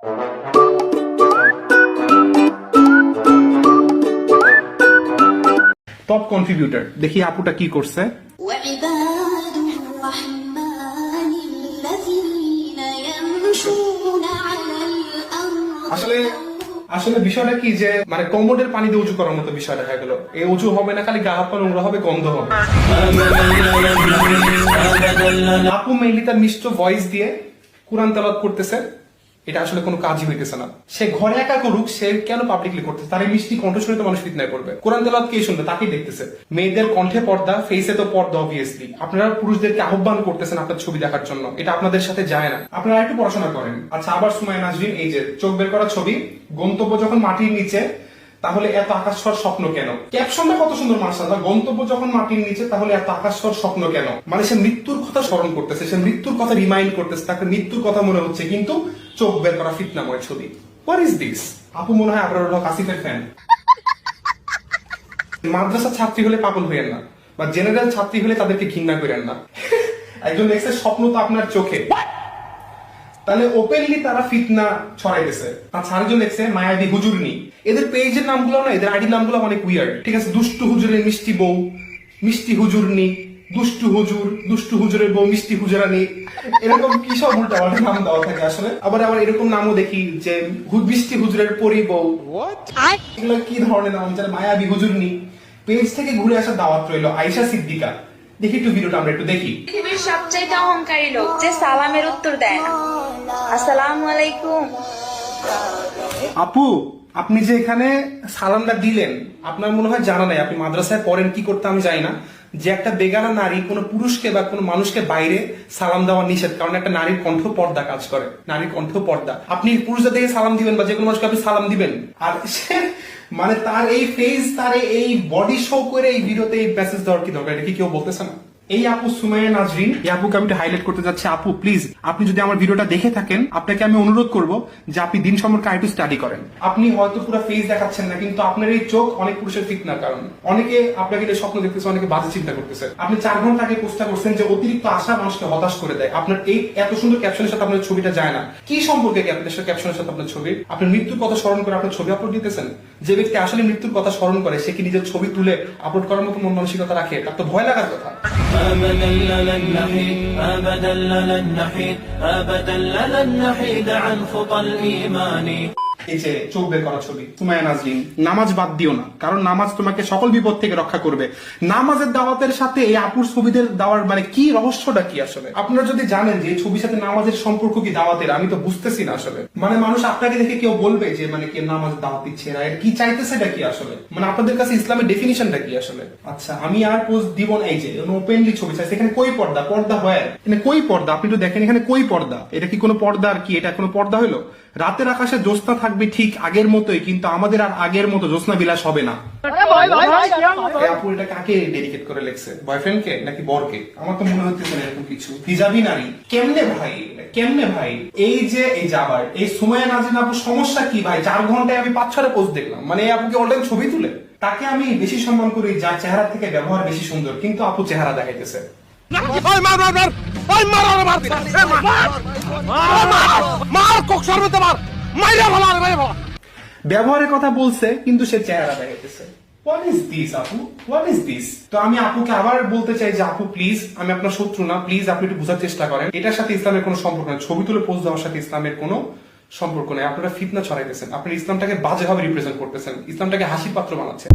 Top contributor, দেখি আপুটা কি করছে। আসলে আসলে বিষয়টা কি যে মানে কমোডের পানি দিয়ে উঁচু করার মতো বিষয় দেখা গেল। এই উঁচু হবে না, খালি গা হাত পা নোংরা হবে, গন্ধ হবে। আপু মেইনলি তার মিষ্ট ভয়েস দিয়ে কোরআন তেলাওয়াত করতেছে, এটা আসলে কোনো কাজই হইতেছে না। সে ঘরে একা করুক, সে কেন পাবলিকলি করতেছে? তার এই মিষ্টি কণ্ঠ শুনে তো মানুষ ফিতনায় করবে। কোরআন তেলাওয়াত কে শুনবে? তাকেই দেখতেছে। মেয়েদের কণ্ঠে পর্দা, ফেসে তো পর্দা অবভিয়াসলি। আপনারা পুরুষদেরকে আহ্বান করতেছেন আপনার ছবি দেখার জন্য, এটা আপনাদের সাথে যায় না। আপনারা একটু পড়াশোনা করেন। আচ্ছা, আবার সুমাইয়া নাজরীন, এই যে চোখ বের করা ছবি, গন্তব্য যখন মাটির নিচে তাহলে এত আকাশস্বর স্বপ্ন কেন? ক্যাপশনটা কত সুন্দর মাশাআল্লাহ। গন্তব্য যখন মাটির নিচে তাহলে এত আকাশস্বর স্বপ্ন কেন? মানে সে মৃত্যুর কথা স্মরণ করতেছে, সে মৃত্যুর কথা রিমাইন্ড করতেছে, তাকে মৃত্যুর কথা মনে হচ্ছে, কিন্তু চোখ বের করা ফিতনাময় ছবি। What is this? আপু মনে হয় আপনার হলো কাসিফের ফ্যান। মাদ্রাসার ছাত্রী হলে পাগল হইয়েন না, বা জেনারেল ছাত্রী হলে তাদেরকে ঘৃণা করেন না। একজন দেখছে স্বপ্ন তো আপনার চোখে, তাহলে ওপেনলি তারা ফিতনা ছড়াইতেছে। আর আরেকজন দেখছে মায়াবী হুজুরনি। এদের পেজের নামগুলো না, এদের আইডি নামগুলো অনেক উইয়ার্ড। ঠিক আছে, দুষ্টু হুজুরের মিষ্টি বউ, মিষ্টি হুজুরনি, দুষ্টু হুজুর, দুষ্টু হুজুরের বউ, মিষ্টি হুজুরানি, এরকম কি সব উল্টা পাল্টা নাম দেওয়া থাকে আসলে। আবার এরকম নামও দেখি যে মিষ্টি হুজুরের পরি বউ। এগুলো কি ধরনের নাম? যারা মায়াবী হুজুরনি। পেজ থেকে ঘুরে আসার দাওয়াত রইলো আয়েশা সিদ্দিকা। দেখি একটু ভিডিওটা, আমরা একটু দেখি। পৃথিবীর সবচাইতে অহংকারী লোক যে সালামের উত্তর দেয় না। আসসালামু আলাইকুম। আপু, আপনি যে এখানে সালামটা দিলেন, আপনার মনে হয় জানা নাই আপনি মাদ্রাসায় পড়েন কি করতে আমি জানি না, যে একটা বেগানা নারী কোনো পুরুষকে বা কোনো মানুষকে বাইরে সালাম দেওয়া নিষেধ, কারণ একটা নারীর কণ্ঠ পর্দা কাজ করে। নারীর কণ্ঠ পর্দা। আপনি পুরুষদের দেখে সালাম দিবেন বা যে কোনো মানুষকে আপনি সালাম দিবেন, আর সে মানে তার এই ফেস, তার এই বডি শো করে এই ভিডিওতে এই মেসেজ দেওয়ার কি দরকার? এটা কি কেউ বলতেছে না? এই আপু সুমাইয়া নাজরীন, এই আপুকে আমি হাইলাইট করতে যাচ্ছি। আপু প্লিজ, আপনি যদি আমার ভিডিওটা দেখে থাকেন, আপনাকে আমি অনুরোধ করব যে আপনি দিন সম্পর্কে আরেকটু স্টাডি করেন। আপনি হয়তো পুরো ফেস দেখাচ্ছেন না, কিন্তু আপনার এই চোখ অনেক পুরুষের ফিতনার কারণ। অনেকে আপনাকে স্বপ্ন দেখতেছে, অনেকে বাজে চিন্তা করতেছে। আপনি 4 ঘন্টা আগে পোস্টটা করছেন যে অতিরিক্ত আশা মানুষকে হতাশ করে দেয়। আপনার এই এত সুন্দর ক্যাপশনের সাথে আপনার ছবিটা যায় না। কি সম্পর্কে কি আপনার ক্যাপশনের সাথে আপনার ছবি? আপনার মৃত্যুর কথা স্মরণ করে আপনার ছবি আপলোড দিতেছেন। যে ব্যক্তি আসলে মৃত্যুর কথা স্মরণ করে, সে কি নিজের ছবি তুলে আপলোড করার মতো মন মানসিকতা রাখে? তার তো ভয় লাগার কথা। لن نحيد أبدا لن نحيد أبدا لن نحيد عن خطى الإيمان। এই যে চোখ বের করা ছবি, সুমাইয়া নাজরীন, নামাজ বাদ দিও না, কারণ নামাজ তোমাকে সকল বিপদ থেকে রক্ষা করবে। নামাজের দাওয়াতের সাথে এই আপুর ছবিদের দেওয়ার মানে কি রহস্যটা কি আসলে? আপনারা যদি জানেন যে ছবির সাথে নামাজের সম্পর্ক কি দাওয়াতের, আমি তো বুঝতেছি না আসলে। মানে মানুষ আপনাকে দেখে কেউ বলবে যে মানে কি নামাজ দাওয়াত দিচ্ছে না, এর কি চাইতেছে এটা কি আসলে? মানে আপনাদের কাছে ইসলামের ডেফিনিশনটা কি আসলে? আচ্ছা, আমি আর পোস্ট দিব না। এই যে ওপেনলি ছবি চাইছে, এখানে কই পর্দা? পর্দা হয় এখানে কই পর্দা? আপনি তো দেখেন এখানে কই পর্দা? এটা কি কোনো পর্দা? আর কি এটা কোনো পর্দা হলো? রাতের আকাশে জ্যোৎস্না থাকবে ঠিক আগের মতোই, কিন্তু আমাদের আর আগের মতো জ্যোৎস্না বিলাস হবে না। আপু এটা কাকে ডেডিকেট করে লেখছে? বয়ফ্রেন্ডকে নাকি বরকে? আমার তো মনে হচ্ছে এরকম কিছু। হিজাবি নারী কেমনে ভাই, কেমনে ভাই? এই যে আবার এই সুমাইয়া নাজরীন আপুর সমস্যা কি ভাই? 4 ঘন্টায় আমি 5-6টা পোস্ট দেখলাম। মানে এই আপুকে অলরেডি ছবি তুলে, তাকে আমি বেশি সম্মান করি যার চেহারা থেকে ব্যবহার বেশি সুন্দর, কিন্তু আপু চেহারা দেখাইতেছে। ব্যবহারের কথা বলছে, কিন্তু সে চেহারা দেখাইতেছে। What is this আপু? What is this? তো আমি আপুকে আবার বলতে চাই যে আপু প্লিজ, আমি আপনার শত্রু না, প্লিজ আপনি একটু বোঝার চেষ্টা করেন। এটার সাথে ইসলামের কোনো সম্পর্ক নেই। ছবি তুলে পোস্ট দেওয়ার সাথে ইসলামের কোনো সম্পর্ক নেই। আপনারা ফিতনা ছড়াইতেছেন, আপনারা ইসলামটাকে বাজেভাবে রিপ্রেজেন্ট করতেছেন, ইসলামটাকে হাসির পাত্র বানাচ্ছেন।